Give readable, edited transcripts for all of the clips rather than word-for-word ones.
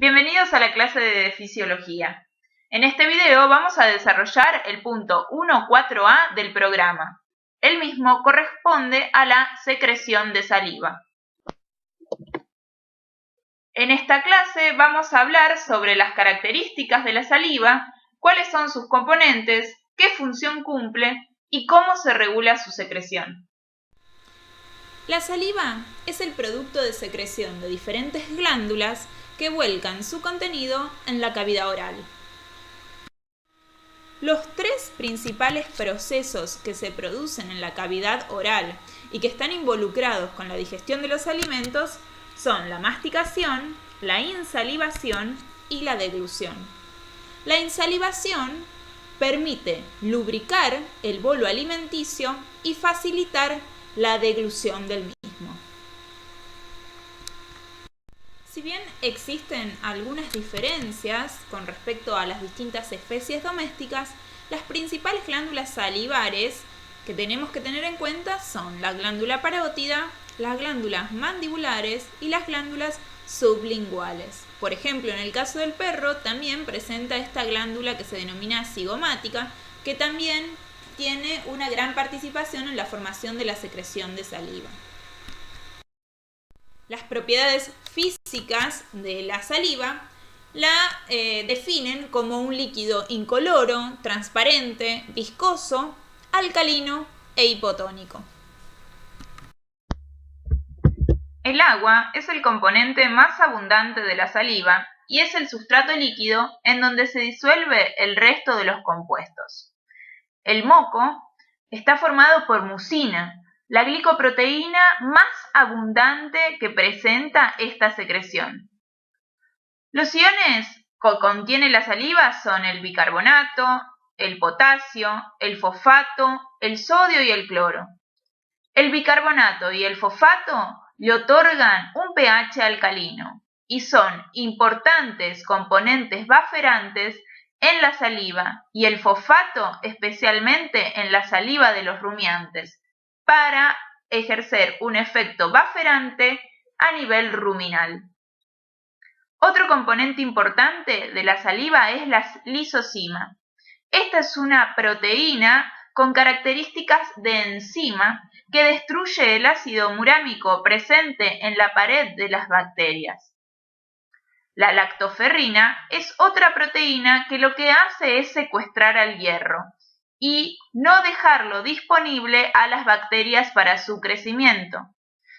Bienvenidos a la clase de fisiología. En este video vamos a desarrollar el punto 1.4a del programa. El mismo corresponde a la secreción de saliva. En esta clase vamos a hablar sobre las características de la saliva, cuáles son sus componentes, qué función cumple y cómo se regula su secreción. La saliva es el producto de secreción de diferentes glándulas que vuelcan su contenido en la cavidad oral. Los tres principales procesos que se producen en la cavidad oral y que están involucrados con la digestión de los alimentos son la masticación, la insalivación y la deglución. La insalivación permite lubricar el bolo alimenticio y facilitar la deglución del mismo. Si bien existen algunas diferencias con respecto a las distintas especies domésticas, las principales glándulas salivares que tenemos que tener en cuenta son la glándula parótida, las glándulas mandibulares y las glándulas sublinguales. Por ejemplo, en el caso del perro también presenta esta glándula que se denomina cigomática, que también tiene una gran participación en la formación de la secreción de saliva. Las propiedades físicas de la saliva la definen como un líquido incoloro, transparente, viscoso, alcalino e hipotónico. El agua es el componente más abundante de la saliva y es el sustrato líquido en donde se disuelve el resto de los compuestos. El moco está formado por mucina, la glicoproteína más abundante que presenta esta secreción. Los iones que contiene la saliva son el bicarbonato, el potasio, el fosfato, el sodio y el cloro. El bicarbonato y el fosfato le otorgan un pH alcalino y son importantes componentes bufferantes en la saliva y el fosfato especialmente en la saliva de los rumiantes para ejercer un efecto bufferante a nivel ruminal. Otro componente importante de la saliva es la lisosima. Esta es una proteína con características de enzima que destruye el ácido murámico presente en la pared de las bacterias. La lactoferrina es otra proteína que lo que hace es secuestrar al hierro y no dejarlo disponible a las bacterias para su crecimiento.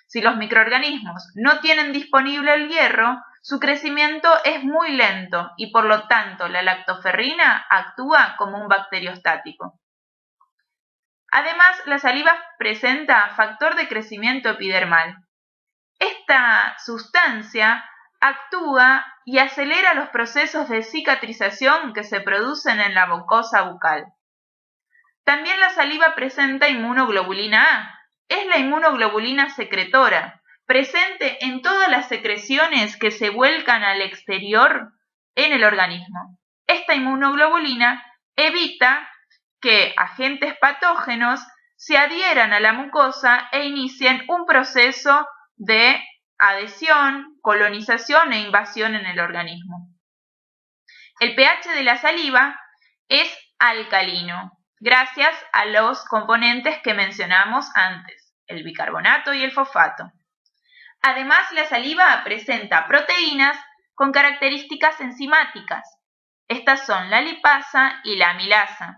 Si los microorganismos no tienen disponible el hierro, su crecimiento es muy lento y por lo tanto la lactoferrina actúa como un bacteriostático. Además, la saliva presenta factor de crecimiento epidermal. Esta sustancia actúa y acelera los procesos de cicatrización que se producen en la mucosa bucal. También la saliva presenta inmunoglobulina A. Es la inmunoglobulina secretora, presente en todas las secreciones que se vuelcan al exterior en el organismo. Esta inmunoglobulina evita que agentes patógenos se adhieran a la mucosa e inicien un proceso de adhesión, colonización e invasión en el organismo. El pH de la saliva es alcalino, gracias a los componentes que mencionamos antes, el bicarbonato y el fosfato. Además, la saliva presenta proteínas con características enzimáticas. Estas son la lipasa y la amilasa.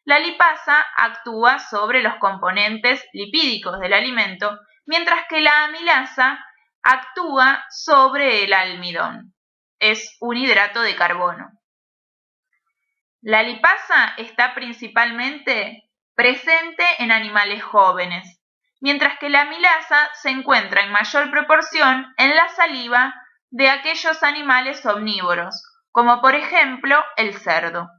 La lipasa actúa sobre los componentes lipídicos del alimento, mientras que la amilasa actúa sobre el almidón. Es un hidrato de carbono. La lipasa está principalmente presente en animales jóvenes, mientras que la amilasa se encuentra en mayor proporción en la saliva de aquellos animales omnívoros, como por ejemplo el cerdo.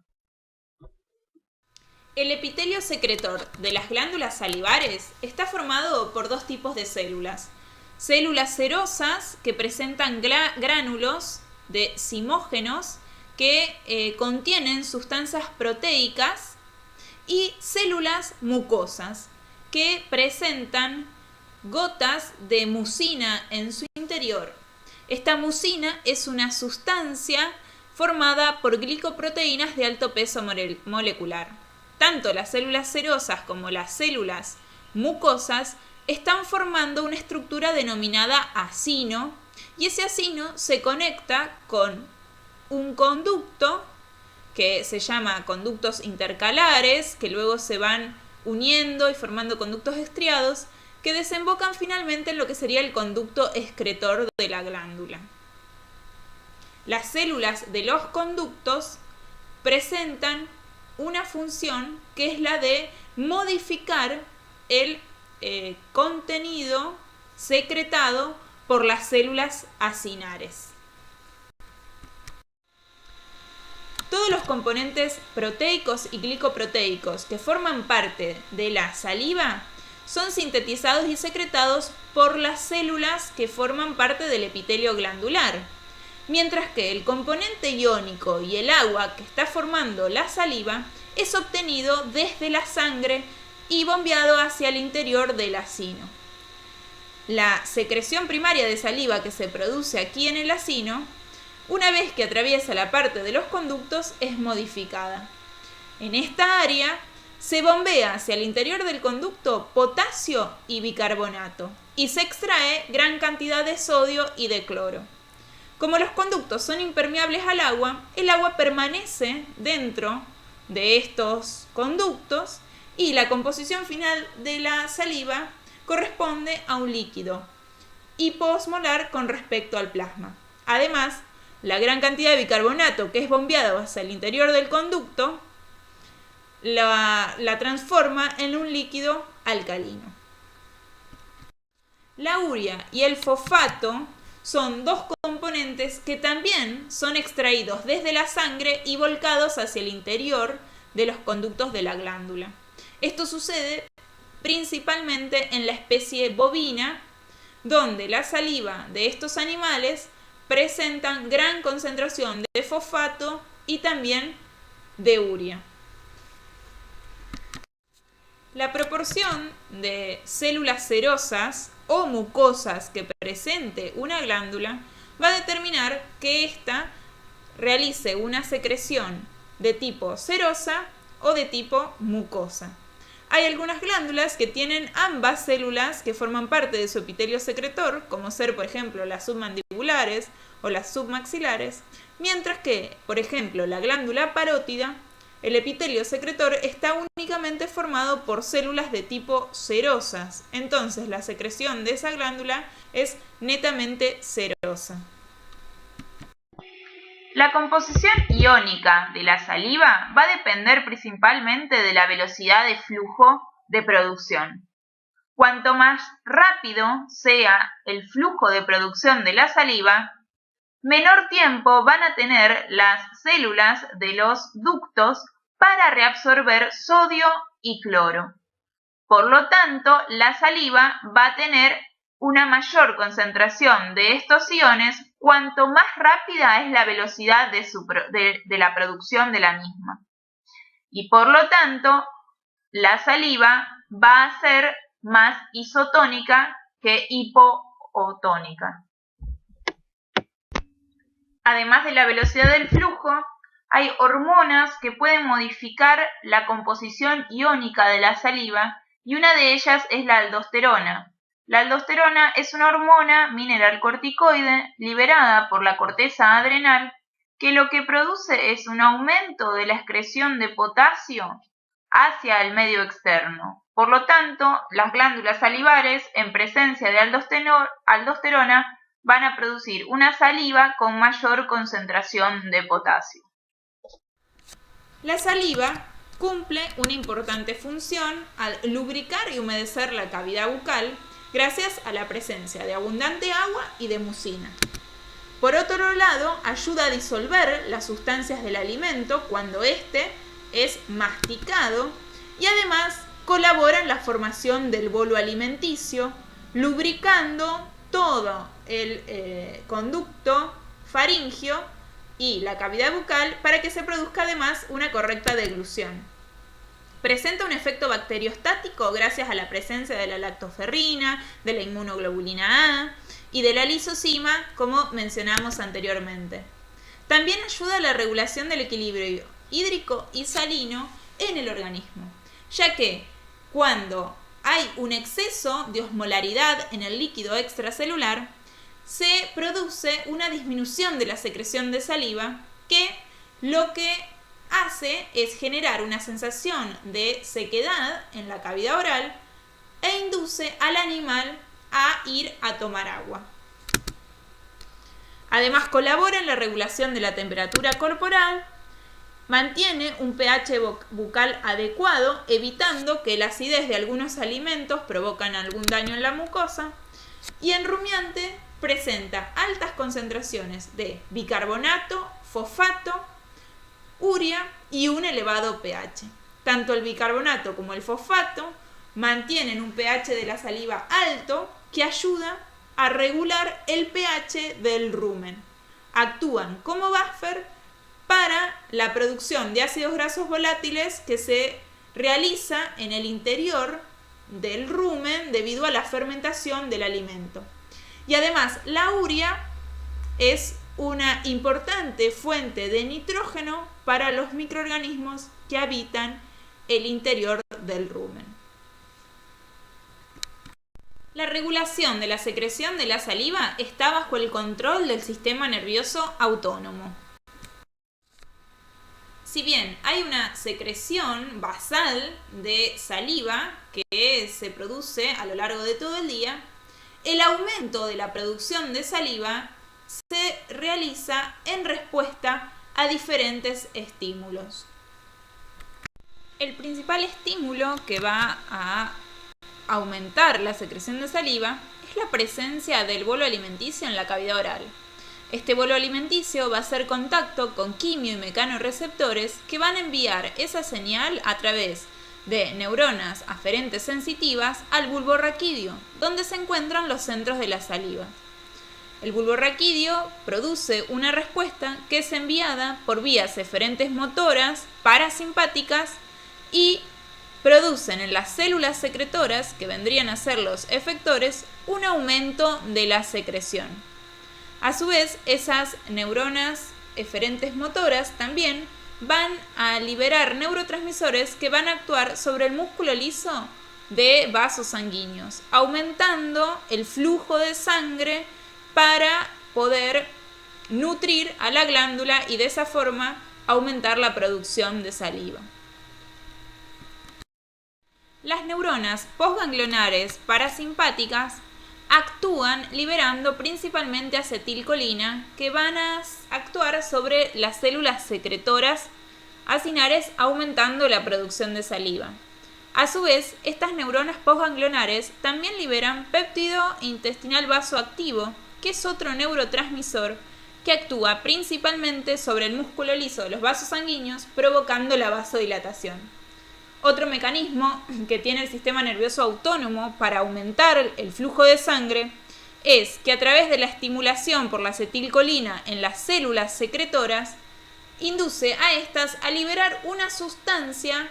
El epitelio secretor de las glándulas salivares está formado por dos tipos de células. Células serosas que presentan gránulos de zimógenos que contienen sustancias proteicas y células mucosas que presentan gotas de mucina en su interior. Esta mucina es una sustancia formada por glicoproteínas de alto peso molecular. Tanto las células serosas como las células mucosas están formando una estructura denominada acino, y ese acino se conecta con un conducto que se llama conductos intercalares, que luego se van uniendo y formando conductos estriados, que desembocan finalmente en lo que sería el conducto excretor de la glándula. Las células de los conductos presentan una función que es la de modificar el contenido secretado por las células acinares. Todos los componentes proteicos y glicoproteicos que forman parte de la saliva son sintetizados y secretados por las células que forman parte del epitelio glandular, mientras que el componente iónico y el agua que está formando la saliva es obtenido desde la sangre y bombeado hacia el interior del acino. La secreción primaria de saliva que se produce aquí en el acino, una vez que atraviesa la parte de los conductos, es modificada. En esta área se bombea hacia el interior del conducto potasio y bicarbonato y se extrae gran cantidad de sodio y de cloro. Como los conductos son impermeables al agua, el agua permanece dentro de estos conductos y la composición final de la saliva corresponde a un líquido hipoosmolar con respecto al plasma. Además, la gran cantidad de bicarbonato que es bombeado hacia el interior del conducto la transforma en un líquido alcalino. La urea y el fosfato son dos componentes que también son extraídos desde la sangre y volcados hacia el interior de los conductos de la glándula. Esto sucede principalmente en la especie bovina, donde la saliva de estos animales presentan gran concentración de fosfato y también de urea. La proporción de células serosas o mucosas que presente una glándula va a determinar que ésta realice una secreción de tipo serosa o de tipo mucosa. Hay algunas glándulas que tienen ambas células que forman parte de su epitelio secretor, como ser, por ejemplo, las submandibulares o las submaxilares, mientras que, por ejemplo, la glándula parótida, el epitelio secretor está únicamente formado por células de tipo serosas. Entonces, la secreción de esa glándula es netamente serosa. La composición iónica de la saliva va a depender principalmente de la velocidad de flujo de producción. Cuanto más rápido sea el flujo de producción de la saliva, menor tiempo van a tener las células de los ductos para reabsorber sodio y cloro. Por lo tanto, la saliva va a tener una mayor concentración de estos iones cuanto más rápida es la velocidad de la producción de la misma. Y por lo tanto, la saliva va a ser más isotónica que hipotónica. Además de la velocidad del flujo, hay hormonas que pueden modificar la composición iónica de la saliva y una de ellas es la aldosterona. La aldosterona es una hormona mineralcorticoide liberada por la corteza adrenal que lo que produce es un aumento de la excreción de potasio hacia el medio externo. Por lo tanto, las glándulas salivares en presencia de aldosterona van a producir una saliva con mayor concentración de potasio. La saliva cumple una importante función al lubricar y humedecer la cavidad bucal gracias a la presencia de abundante agua y de mucina. Por otro lado, ayuda a disolver las sustancias del alimento cuando éste es masticado y además colabora en la formación del bolo alimenticio, lubricando todo el conducto faríngeo y la cavidad bucal para que se produzca además una correcta deglución. Presenta un efecto bacteriostático gracias a la presencia de la lactoferrina, de la inmunoglobulina A y de la lisozima, como mencionamos anteriormente. También ayuda a la regulación del equilibrio hídrico y salino en el organismo, ya que cuando hay un exceso de osmolaridad en el líquido extracelular, se produce una disminución de la secreción de saliva que lo que hace es generar una sensación de sequedad en la cavidad oral e induce al animal a ir a tomar agua. Además, colabora en la regulación de la temperatura corporal, mantiene un pH bucal adecuado, evitando que la acidez de algunos alimentos provocan algún daño en la mucosa, y en rumiante presenta altas concentraciones de bicarbonato, fosfato, urea y un elevado pH. Tanto el bicarbonato como el fosfato mantienen un pH de la saliva alto que ayuda a regular el pH del rumen. Actúan como buffer para la producción de ácidos grasos volátiles que se realiza en el interior del rumen debido a la fermentación del alimento. Y además, la urea es una importante fuente de nitrógeno para los microorganismos que habitan el interior del rumen. La regulación de la secreción de la saliva está bajo el control del sistema nervioso autónomo. Si bien hay una secreción basal de saliva que se produce a lo largo de todo el día, el aumento de la producción de saliva se realiza en respuesta a diferentes estímulos. El principal estímulo que va a aumentar la secreción de saliva es la presencia del bolo alimenticio en la cavidad oral. Este bolo alimenticio va a hacer contacto con quimio y mecanoreceptores que van a enviar esa señal a través de neuronas aferentes sensitivas al bulbo raquídeo, donde se encuentran los centros de la saliva. El bulbo raquídeo produce una respuesta que es enviada por vías eferentes motoras parasimpáticas y producen en las células secretoras, que vendrían a ser los efectores, un aumento de la secreción. A su vez, esas neuronas eferentes motoras también van a liberar neurotransmisores que van a actuar sobre el músculo liso de vasos sanguíneos, aumentando el flujo de sangre para poder nutrir a la glándula y de esa forma aumentar la producción de saliva. Las neuronas postganglionares parasimpáticas actúan liberando principalmente acetilcolina que van a actuar sobre las células secretoras acinares, aumentando la producción de saliva. A su vez, estas neuronas postganglionares también liberan péptido intestinal vasoactivo, que es otro neurotransmisor que actúa principalmente sobre el músculo liso de los vasos sanguíneos, provocando la vasodilatación. Otro mecanismo que tiene el sistema nervioso autónomo para aumentar el flujo de sangre es que a través de la estimulación por la acetilcolina en las células secretoras, induce a estas a liberar una sustancia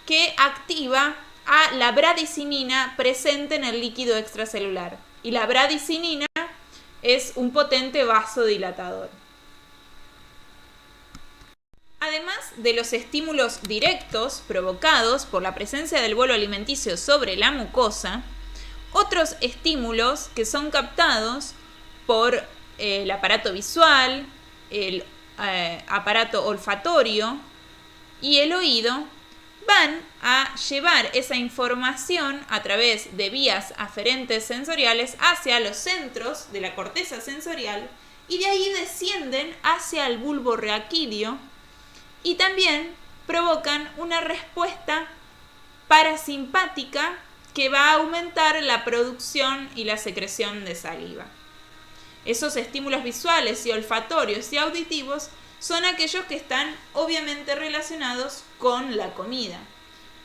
que activa a la bradicinina presente en el líquido extracelular. Y la bradicinina es un potente vasodilatador. Además de los estímulos directos provocados por la presencia del bolo alimenticio sobre la mucosa, otros estímulos que son captados por el aparato visual, el aparato olfatorio y el oído van a llevar esa información a través de vías aferentes sensoriales hacia los centros de la corteza sensorial y de ahí descienden hacia el bulbo raquídeo y también provocan una respuesta parasimpática que va a aumentar la producción y la secreción de saliva. Esos estímulos visuales y olfatorios y auditivos son aquellos que están obviamente relacionados con la comida.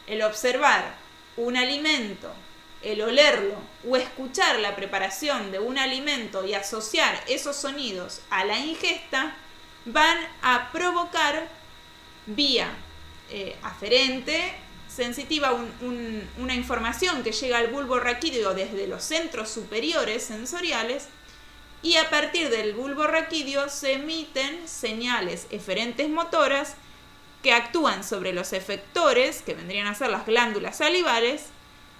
El observar un alimento, el olerlo o escuchar la preparación de un alimento y asociar esos sonidos a la ingesta van a provocar vía aferente sensitiva una información que llega al bulbo raquídeo desde los centros superiores sensoriales y a partir del bulbo raquídeo se emiten señales eferentes motoras que actúan sobre los efectores, que vendrían a ser las glándulas salivares,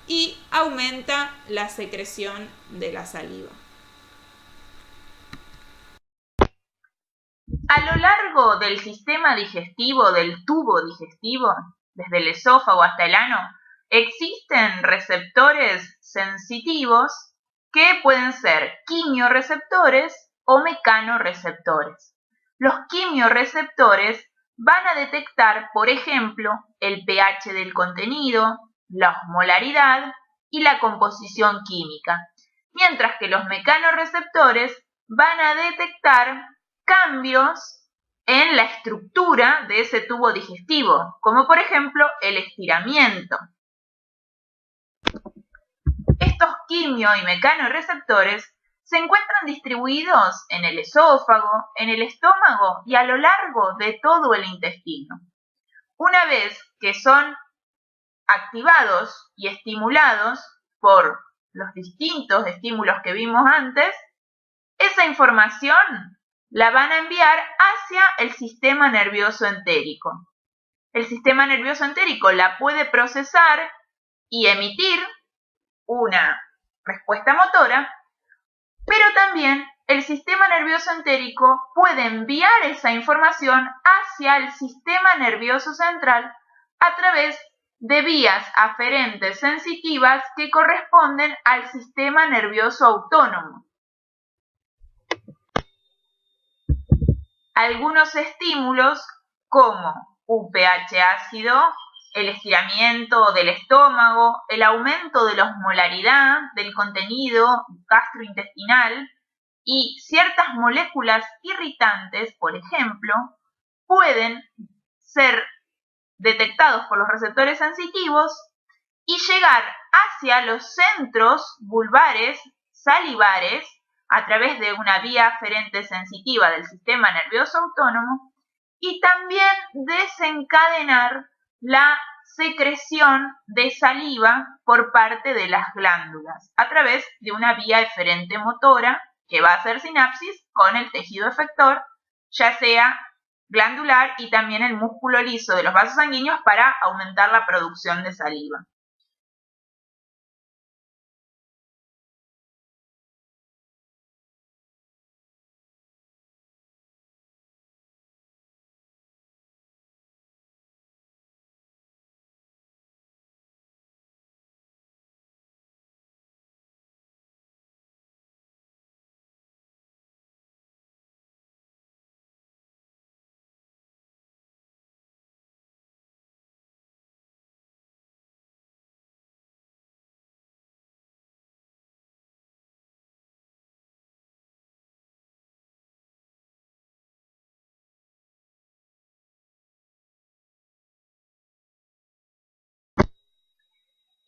y aumenta la secreción de la saliva. A lo largo del sistema digestivo, del tubo digestivo, desde el esófago hasta el ano, existen receptores sensitivos que pueden ser quimioreceptores o mecanorreceptores. Los quimioreceptores van a detectar, por ejemplo, el pH del contenido, la osmolaridad y la composición química, mientras que los mecanorreceptores van a detectar cambios en la estructura de ese tubo digestivo, como por ejemplo el estiramiento. Estos quimio y mecanorreceptores se encuentran distribuidos en el esófago, en el estómago y a lo largo de todo el intestino. Una vez que son activados y estimulados por los distintos estímulos que vimos antes, esa información la van a enviar hacia el sistema nervioso entérico. El sistema nervioso entérico la puede procesar y emitir una respuesta motora, pero también el sistema nervioso entérico puede enviar esa información hacia el sistema nervioso central a través de vías aferentes sensitivas que corresponden al sistema nervioso autónomo. Algunos estímulos como un pH ácido, el estiramiento del estómago, el aumento de la osmolaridad del contenido gastrointestinal y ciertas moléculas irritantes, por ejemplo, pueden ser detectados por los receptores sensitivos y llegar hacia los centros vulvares salivares a través de una vía aferente sensitiva del sistema nervioso autónomo y también desencadenar la secreción de saliva por parte de las glándulas a través de una vía eferente motora que va a hacer sinapsis con el tejido efector, ya sea glandular y también el músculo liso de los vasos sanguíneos para aumentar la producción de saliva.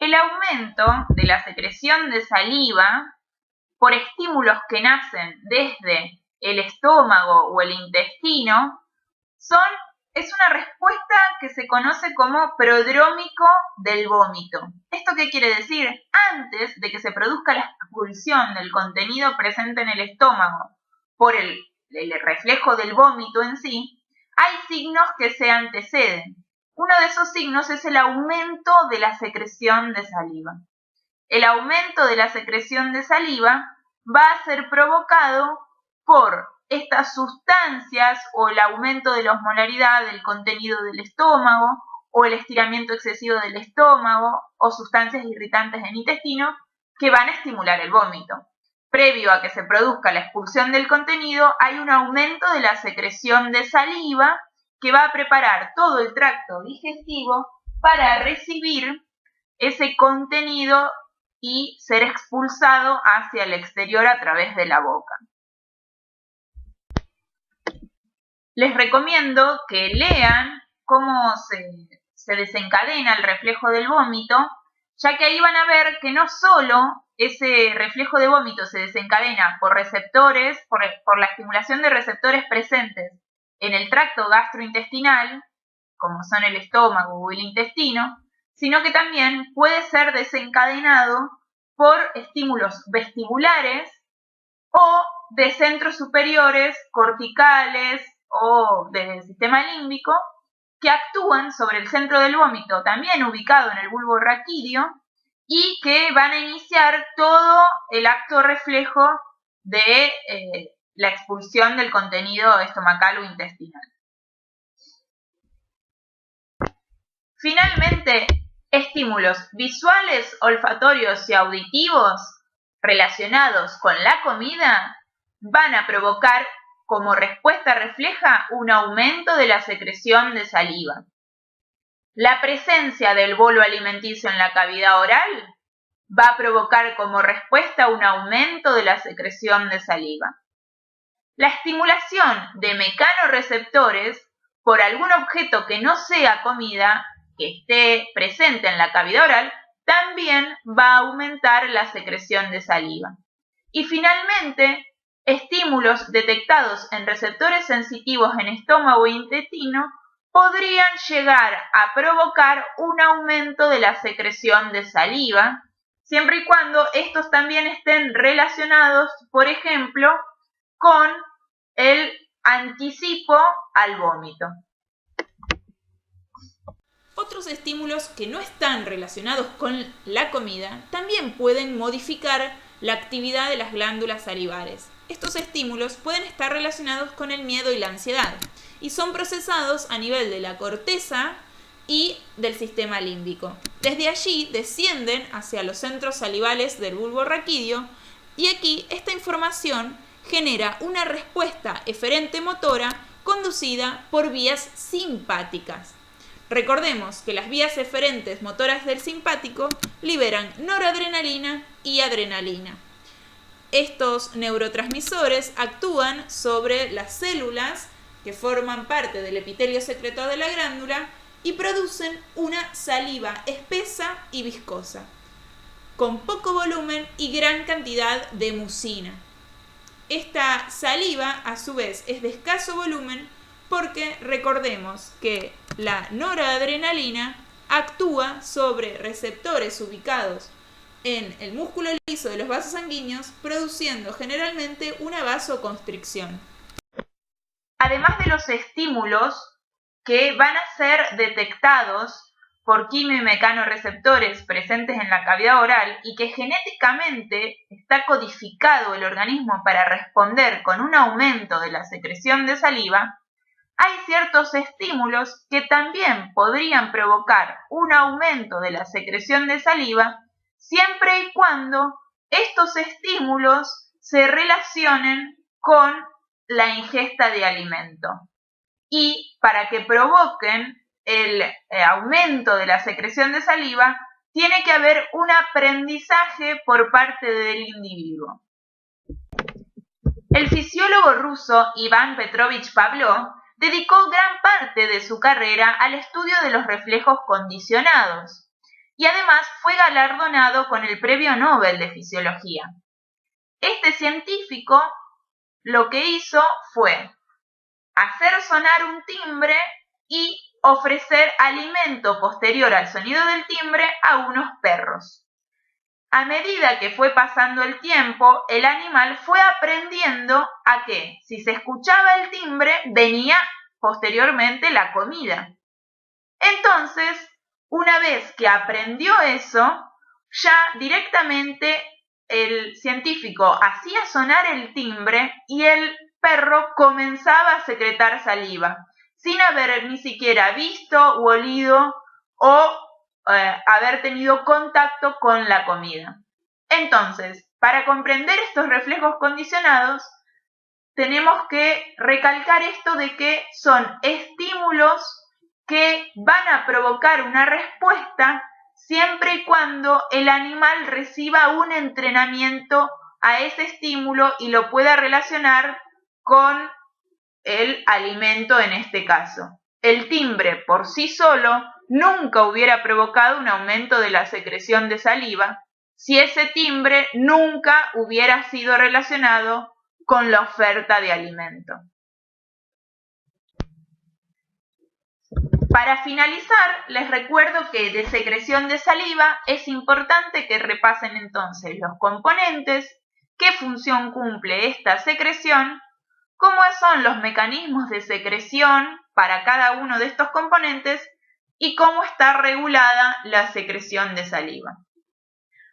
El aumento de la secreción de saliva por estímulos que nacen desde el estómago o el intestino es una respuesta que se conoce como prodrómico del vómito. ¿Esto qué quiere decir? Antes de que se produzca la expulsión del contenido presente en el estómago por el reflejo del vómito en sí, hay signos que se anteceden. Uno de esos signos es el aumento de la secreción de saliva. El aumento de la secreción de saliva va a ser provocado por estas sustancias o el aumento de la osmolaridad del contenido del estómago o el estiramiento excesivo del estómago o sustancias irritantes del intestino que van a estimular el vómito. Previo a que se produzca la expulsión del contenido, hay un aumento de la secreción de saliva que va a preparar todo el tracto digestivo para recibir ese contenido y ser expulsado hacia el exterior a través de la boca. Les recomiendo que lean cómo se desencadena el reflejo del vómito, ya que ahí van a ver que no solo ese reflejo de vómito se desencadena por receptores, por la estimulación de receptores presentes en el tracto gastrointestinal, como son el estómago o el intestino, sino que también puede ser desencadenado por estímulos vestibulares o de centros superiores, corticales o del sistema límbico, que actúan sobre el centro del vómito, también ubicado en el bulbo raquídeo, y que van a iniciar todo el acto reflejo de la expulsión del contenido estomacal o intestinal. Finalmente, estímulos visuales, olfatorios y auditivos relacionados con la comida van a provocar como respuesta refleja un aumento de la secreción de saliva. La presencia del bolo alimenticio en la cavidad oral va a provocar como respuesta un aumento de la secreción de saliva. La estimulación de mecanorreceptores por algún objeto que no sea comida, que esté presente en la cavidad oral, también va a aumentar la secreción de saliva. Y finalmente, estímulos detectados en receptores sensitivos en estómago e intestino podrían llegar a provocar un aumento de la secreción de saliva, siempre y cuando estos también estén relacionados, por ejemplo, con el anticipo al vómito. Otros estímulos que no están relacionados con la comida también pueden modificar la actividad de las glándulas salivares. Estos estímulos pueden estar relacionados con el miedo y la ansiedad y son procesados a nivel de la corteza y del sistema límbico. Desde allí descienden hacia los centros salivales del bulbo raquídeo y aquí esta información genera una respuesta eferente motora conducida por vías simpáticas. Recordemos que las vías eferentes motoras del simpático liberan noradrenalina y adrenalina. Estos neurotransmisores actúan sobre las células que forman parte del epitelio secretor de la glándula y producen una saliva espesa y viscosa, con poco volumen y gran cantidad de mucina. Esta saliva, a su vez, es de escaso volumen porque recordemos que la noradrenalina actúa sobre receptores ubicados en el músculo liso de los vasos sanguíneos, produciendo generalmente una vasoconstricción. Además de los estímulos que van a ser detectados por quimio y mecanorreceptores presentes en la cavidad oral y que genéticamente está codificado el organismo para responder con un aumento de la secreción de saliva, hay ciertos estímulos que también podrían provocar un aumento de la secreción de saliva siempre y cuando estos estímulos se relacionen con la ingesta de alimento. Y para que provoquen el aumento de la secreción de saliva, tiene que haber un aprendizaje por parte del individuo. El fisiólogo ruso Iván Petrovich Pavlov dedicó gran parte de su carrera al estudio de los reflejos condicionados y además fue galardonado con el Premio Nobel de Fisiología. Este científico lo que hizo fue hacer sonar un timbre y ofrecer alimento posterior al sonido del timbre a unos perros. A medida que fue pasando el tiempo, el animal fue aprendiendo a que si se escuchaba el timbre, venía posteriormente la comida. Entonces, una vez que aprendió eso, ya directamente el científico hacía sonar el timbre y el perro comenzaba a secretar saliva, sin haber ni siquiera visto u olido o haber tenido contacto con la comida. Entonces, para comprender estos reflejos condicionados, tenemos que recalcar esto de que son estímulos que van a provocar una respuesta siempre y cuando el animal reciba un entrenamiento a ese estímulo y lo pueda relacionar con el alimento en este caso. El timbre por sí solo nunca hubiera provocado un aumento de la secreción de saliva si ese timbre nunca hubiera sido relacionado con la oferta de alimento. Para finalizar, les recuerdo que de secreción de saliva es importante que repasen entonces los componentes qué función cumple esta secreción, cómo son los mecanismos de secreción para cada uno de estos componentes y cómo está regulada la secreción de saliva.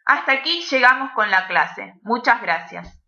Hasta aquí llegamos con la clase. Muchas gracias.